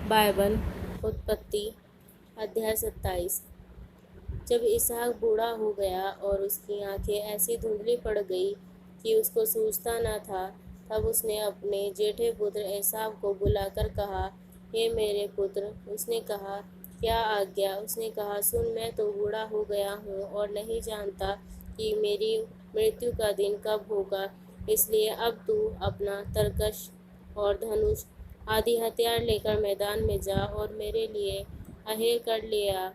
Bible उत्पत्ति अध्याय 27। जब इसहाक बूढ़ा हो गया और उसकी आंखें ऐसी धुंधली पड़ गई कि उसको सूझता न था, तब उसने अपने जेठे पुत्र एसाव को बुलाकर कहा, हे मेरे पुत्र। उसने कहा, क्या आज्ञा? उसने कहा, सुन, मैं तो बूढ़ा हो गया हूँ और नहीं जानता कि मेरी मृत्यु का दिन कब होगा, इसलिए अब तू अपना तरकश और धनुष आदि हथियार लेकर मैदान में जा और मेरे लिए अहेर कर ले आ।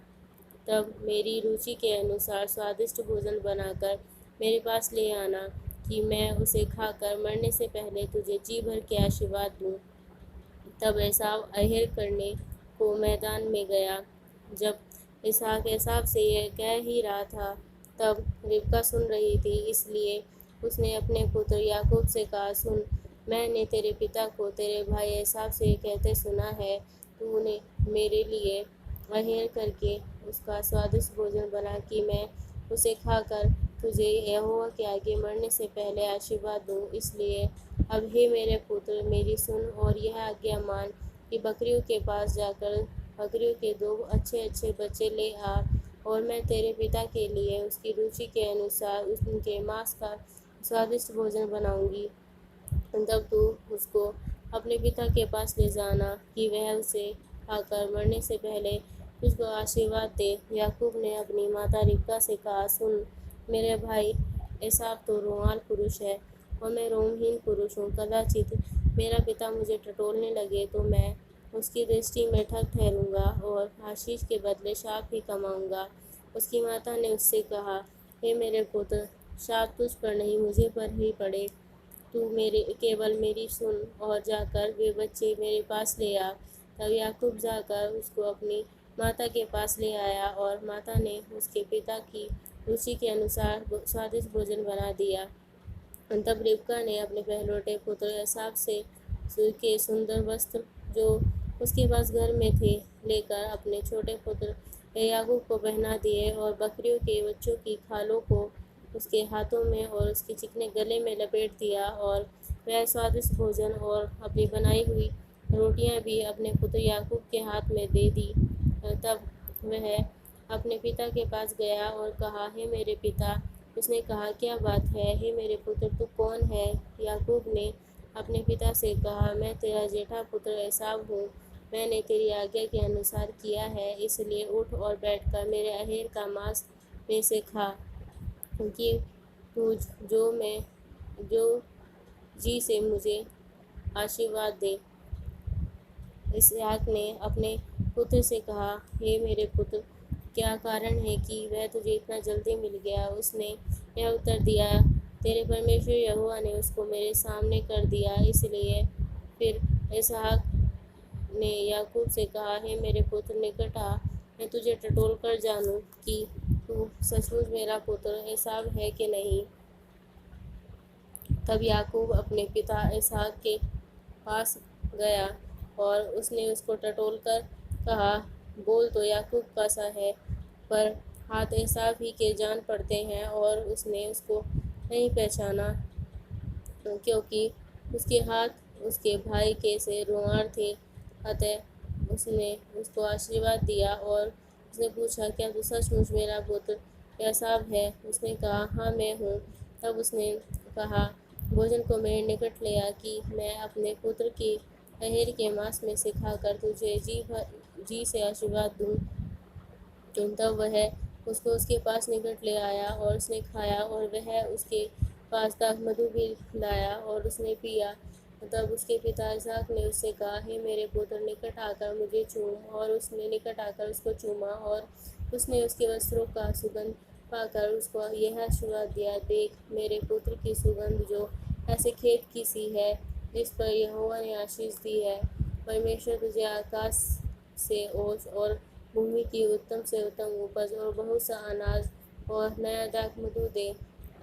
तब मेरी रुचि के अनुसार स्वादिष्ट भोजन बनाकर मेरे पास ले आना कि मैं उसे खाकर मरने से पहले तुझे जी भर के आशीर्वाद दूँ। तब एसाव अहेर करने को मैदान में गया। जब इसहाक एसाव से यह कह ही रहा था, तब रिबका सुन रही थी, इसलिए उसने अपने पुत्र याकूब से कहा, सुन, मैंने तेरे पिता को तेरे भाई एसाव से कहते सुना है, तूने मेरे लिए अहेर करके उसका स्वादिष्ट भोजन बना कि मैं उसे खाकर तुझे यहोवा के आगे मरने से पहले आशीर्वाद दूँ। इसलिए अब हे मेरे पुत्र, मेरी सुन और यह आज्ञा मान कि बकरियों के पास जाकर बकरियों के 2 अच्छे अच्छे बच्चे ले आ, और मैं तेरे पिता के लिए उसकी रुचि के अनुसार उनके मांस का स्वादिष्ट भोजन बनाऊंगी। तब तू उसको अपने पिता के पास ले जाना कि वह उसे खाकर मरने से पहले तुझको आशीर्वाद दे। याकूब ने अपनी माता रिबका से कहा, सुन, मेरे भाई एसाव तो रोंआल पुरुष है और मैं रोमहीन पुरुष हूँ। कदाचित मेरा पिता मुझे टटोलने लगे तो मैं उसकी दृष्टि में ठग ठहरूंगा और आशीष के बदले शाप ही कमाऊंगा। उसकी माता ने उससे कहा, हे मेरे पुत्र, शाप तुझ पर नहीं, मुझे पर ही पड़े। तू मेरे केवल मेरी सुन और जाकर वे बच्चे मेरे पास ले आ। तब याकूब जाकर उसको अपनी माता के पास ले आया और माता ने उसके पिता की रुचि के अनुसार स्वादिष्ट भोजन बना दिया। तब रिबका ने अपने पहलौठे पुत्र एसाव से के सुंदर वस्त्र जो उसके पास घर में थे लेकर अपने छोटे पुत्र याकूब को पहना दिए और बकरियों के बच्चों की खालों को उसके हाथों में और उसके चिकने गले में लपेट दिया, और वह स्वादिष्ट भोजन और अपनी बनाई हुई रोटियां भी अपने पुत्र याकूब के हाथ में दे दी। तब वह अपने पिता के पास गया और कहा, हे मेरे पिता। उसने कहा, क्या बात है, हे मेरे पुत्र, तू कौन है? याकूब ने अपने पिता से कहा, मैं तेरा जेठा पुत्र एसाव हूँ। मैंने तेरी आज्ञा के अनुसार किया है, इसलिए उठ और बैठकर मेरे अहेर का मांस में से खा, क्योंकि तू जो जी से मुझे आशीर्वाद दे। इसहाक ने अपने पुत्र से कहा, हे मेरे पुत्र, क्या कारण है कि वह तुझे इतना जल्दी मिल गया? उसने यह उत्तर दिया, तेरे परमेश्वर यहोवा ने उसको मेरे सामने कर दिया। इसलिए फिर इसहाक ने याकूब से कहा, हे मेरे पुत्र, निकट आ, मैं तुझे टटोल कर जानूं कि तू सचमुच मेरा पुत्र एसाव है कि नहीं। तब याकूब अपने पिता इसहाक के पास गया और उसने उसको टटोल कर कहा, बोल तो याकूब का सा है, पर हाथ एसाव ही के जान पड़ते हैं। और उसने उसको नहीं पहचाना, क्योंकि उसके हाथ उसके भाई के से रोंआर थे। अतः उसने उसको आशीर्वाद दिया और उसने पूछा, क्या तू सचमुच मेरा पुत्र एसाव है? उसने कहा, हाँ, मैं हूँ। तब उसने कहा, भोजन को मेरे निकट ले आ कि मैं अपने पुत्र की अहेर के मांस में से खाकर तुझे जी से आशीर्वाद दूँ। तब वह उसको उसके पास निकट ले आया और उसने खाया, और वह उसके पास दाख मधु भी लाया और उसने पिया। तब उसके पिता इसहाक ने उससे कहा, हे मेरे पुत्र, निकट आकर मुझे चूम। और उसने निकट आकर उसको चूमा, और उसने उसके वस्त्रों का सुगंध पाकर उसको यह आशीर्वाद दिया, देख, मेरे पुत्र की सुगंध जो ऐसे खेत की सी है, जिस पर यहोवा ने आशीष दी है। परमेश्वर तुझे आकाश से ओस और भूमि की उत्तम से उत्तम उपज और बहुत सा अनाज और नया दाख मधु दे।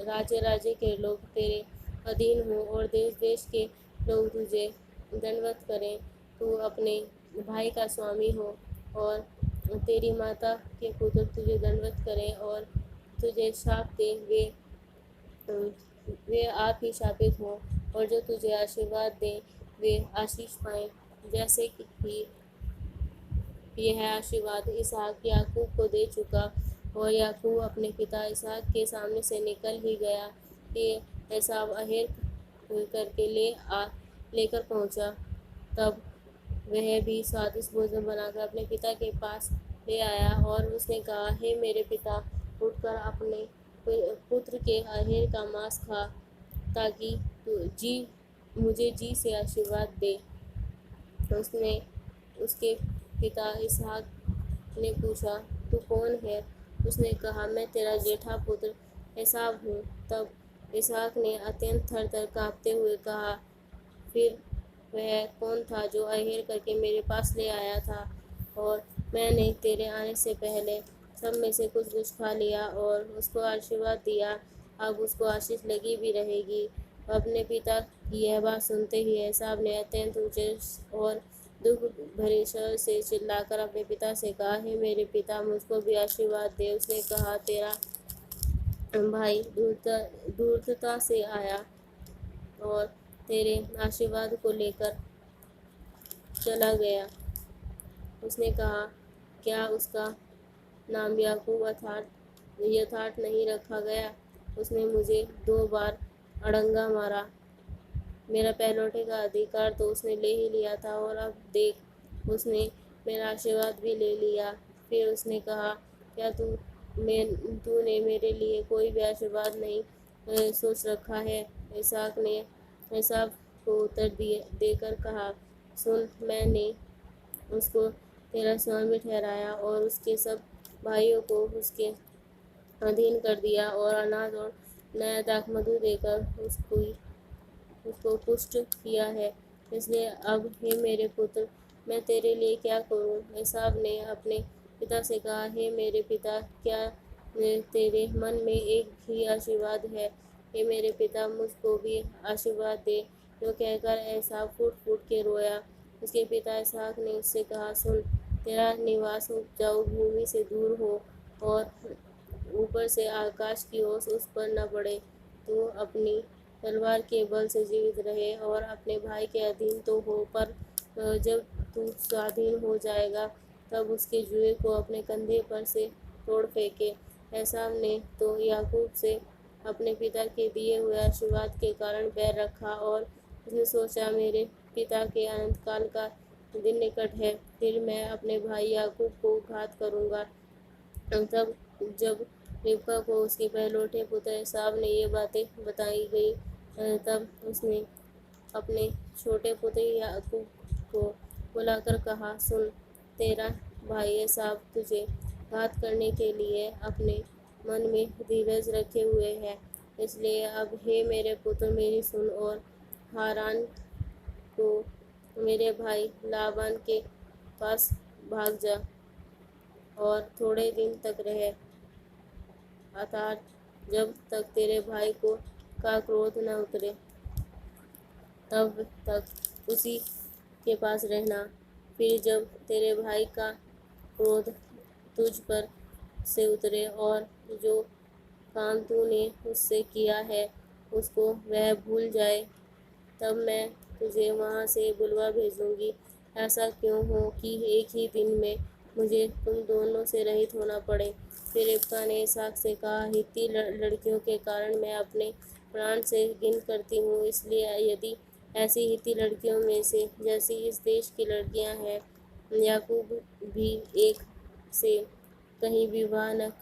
राज्य राज्य के लोग तेरे अधीन हों और देश देश के लोग तुझे दंडवत करें। तू अपने भाई का स्वामी हो और तेरी माता के पुत्र तुझे दंडवत करें और तुझे शाप दे। वे आप ही शापित हों, और जो तुझे आशीर्वाद दें वे आशीष पाएं। जैसे कि یہ آشیرواد اسحاق یعقوب کو دے چکا، اور یعقوب اپنے پتا اسحاق کے سامنے سے نکل ہی گیا کہ عیسو اہر کر کے لے کر پہنچا۔ تب وہ بھی سوادشٹ بھوجن بنا کر اپنے پتا کے پاس لے آیا، اور اس نے کہا، ہے میرے پتا، اٹھ کر اپنے پتر کے اہر کا ماंس کھا، تاکہ مجھے جی سے آشیرواد دے۔ اس کے پتا اسحاق نے پوچھا، تو کون ہے؟ اس نے کہا، میں تیرا جیٹھا پتر عیسو ہوں۔ تب اسحاق نے اتیانت تھر تھر کانپتے ہوئے کہا، پھر وہ کون تھا جو اہر کر کے میرے پاس لے آیا تھا؟ اور میں نے تیرے آنے سے پہلے سب میں سے کچھ کھا لیا اور اس کو آشیرواد دیا، اب اس کو آشیش لگی بھی رہے گی۔ اپنے پتا کی یہ بات سنتے ہی عیسو نے اتیانت اونچے اور دکھ بھرے سور سے چلا کر اپنے پتا سے کہا، ہے میرے پتا، مجھ کو بھی آشیرواد دے۔ اس نے کہا، تیرا بھائی دورتتا سے آیا اور تیرے آشیرواد کو لے کر چلا گیا۔ اس نے کہا، کیا اس کا نام یعقوب یتھارتھ نہیں رکھا گیا؟ اس نے مجھے 2 بار اڑنگا مارا، میرا پہلوٹے کا ادھیکار تو اس نے لے ہی لیا تھا، اور اب دیکھ، اس نے میرا آشیرواد بھی لے لیا۔ پھر اس نے کہا، کیا تو نے میرے لیے کوئی بھی آشیرواد نہیں سوچ رکھا ہے؟ اسحاق نے عیسو کو اتر دے کر کہا، سن، میں نے اس کو تیرا سوامی ٹھہرایا اور اس کے سب بھائیوں کو اس کے ادھین کر دیا، اور اناج اور نیا داکھمدھو دے کر اس کو پشٹ کیا ہے۔ اس لیے اب ہے میرے پتر، میں تیرے لیے کیا کروں؟ عیسو نے اپنے پتا سے کہا، ہے میرے پتا، کیا تیرے من میں ایک ہی آشیرواد ہے؟ ہے میرے پتا، مجھ کو بھی آشیرواد دے۔ یوں کہہ کر عیسو پھوٹ پھوٹ کے رویا۔ اس کے پتا اسحاق نے اس سے کہا، سن، تیرا نواس اپجاؤ بھومی سے دور ہو اور اوپر سے آکاش کی اوس اس پر نہ پڑے۔ تو اپنی تلوار کے بل سے جیوت رہے اور اپنے بھائی کے ادھین تو ہو، پر جب تو سوادھین ہو جائے گا تب اس کے جوئے کو اپنے کندھے پر سے توڑ پھینکے۔ عیسو نے تو یعقوب سے اپنے پتا کے دیے ہوئے آشیرواد کے کارن بیر رکھا، اور اس نے سوچا، میرے پتا کے انت کال کا دن نکٹ ہے، پھر میں اپنے بھائی یعقوب کو گھات کروں گا۔ تب جب ربکا کو اس کے پہلوٹے پتر عیسو نے یہ باتیں بتائی گئیں، تب اس نے اپنے چھوٹے پتر یعقوب کو بلا کر کہا، سن، تیرا بھائی عیسو تجھے گھات کرنے کے لیے اپنے من میں دھیرج رکھے ہوئے ہے، اس لیے اب ہے میرے پتر، میری سن، اور ہاران کو میرے بھائی لابان کے پاس بھاگ جا اور تھوڑے دن تک رہ، جب تک تیرے بھائی کا کرودھ نہ اترے تب تک اسی کے پاس رہنا، پھر جب تیرے بھائی کا کرودھ تجھ پر سے اترے اور جو کام تو نے اس سے کیا ہے اس کو وہ بھول جائے، تب میں تجھے وہاں سے بلوا بھیجوں گی۔ ایسا کیوں ہو کہ ایک ہی دن میں مجھے تم دونوں سے رہت ہونا پڑے؟ پھر ربکا نے اسحاق سے کہا، ہتی لڑکیوں کے کارن میں اپنے پران سے گھن کرتی ہوں، اس لیے یدی ایسی ہتی لڑکیوں میں سے جیسی اس دیش کی لڑکیاں ہیں، یعقوب بھی ایک سے کہیں وواہ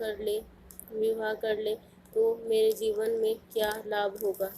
کر لے تو میرے جیون میں کیا لابھ ہوگا؟